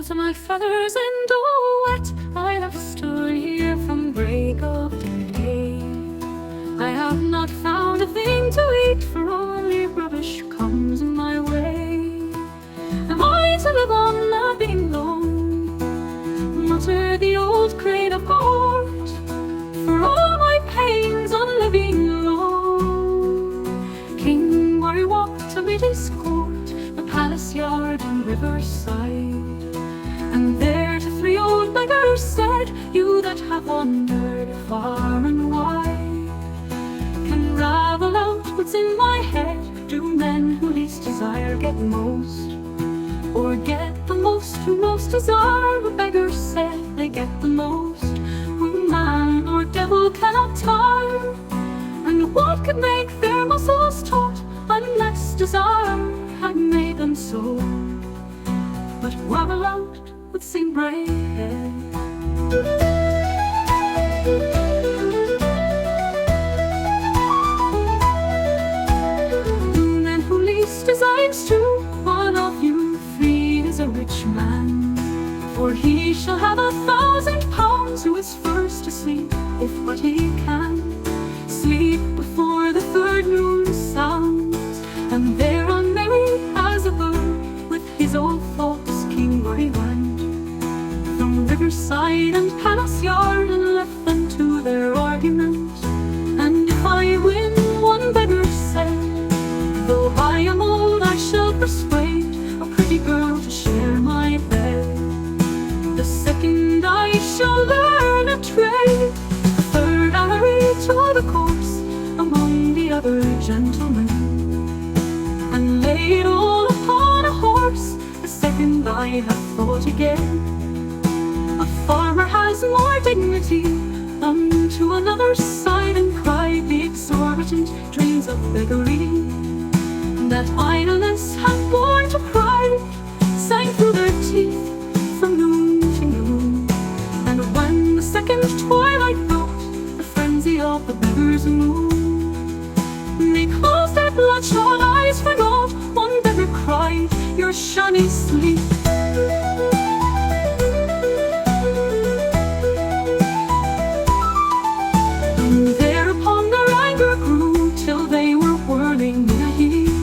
to my feathers in duet. I have stood here from break of day. I have not found a thing to eat, for only rubbish comes in my way. Am I to live on nothing long? Mutter the old crane of court, for all my pains on living low. King Murray walked to meet his court, the palace yard and riverside. And there to three old beggars said, "You that have wandered far and wide, can ravel out what's in my head. Do men who least desire get most, or get the most who most desire?" The beggar said, "They get the most who man or devil cannot tire. And what could make their muscles taut, unless desire had made them so? But ravel out what's in bread." Men who least desires to, one of you three is a rich man, for he shall have 1,000 pounds who is first to sleep, if but he can sleep before the third moon sounds. And there unmerry as a bird with his old thoughts King Murray went from riverside and palace yard, and left them to their argument. "And if I win," one beggar said, "though I am old, I shall persuade a pretty girl to share my bed. The second, I shall learn a trade. The third, I reach all the course among the other gentlemen, and lay it all upon a horse. The second, I have thought again. A farmer has more dignity than to another side, and cried the exorbitant drains of beggary that idleness had born to pride, sang through their teeth from noon to noon. And when the second twilight broke, the frenzy of the beggars moved. They closed their bloodshot eyes for naught. One beggar cried, "Your shunny sleep." And thereupon their anger grew, till they were whirling in a heap.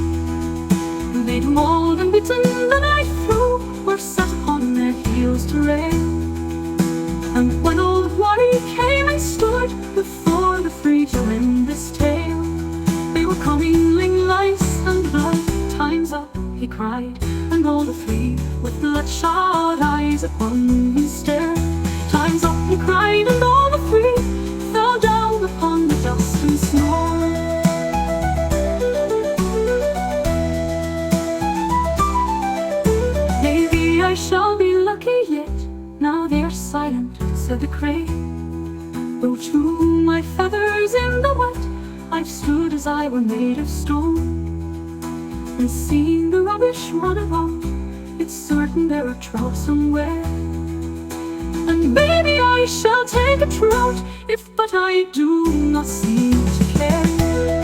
They'd mauled and beaten the night through, or sat upon their heels to rail. And when old Worry came and stood before the three to end this tale, they were commingling lice and blood. "Time's up," he cried, and all the three with bloodshot eyes upon him stared. "Time's up," he cried, and all the three fell down upon the dust and snored. "Maybe I shall be lucky yet, now they're silent," said the crane. "Though to my feathers in the wet, I've stood as I were made of stone, and seen the rubbish run about. It's certain there are trout somewhere, and maybe I shall take a trout, if but I do not seem to care."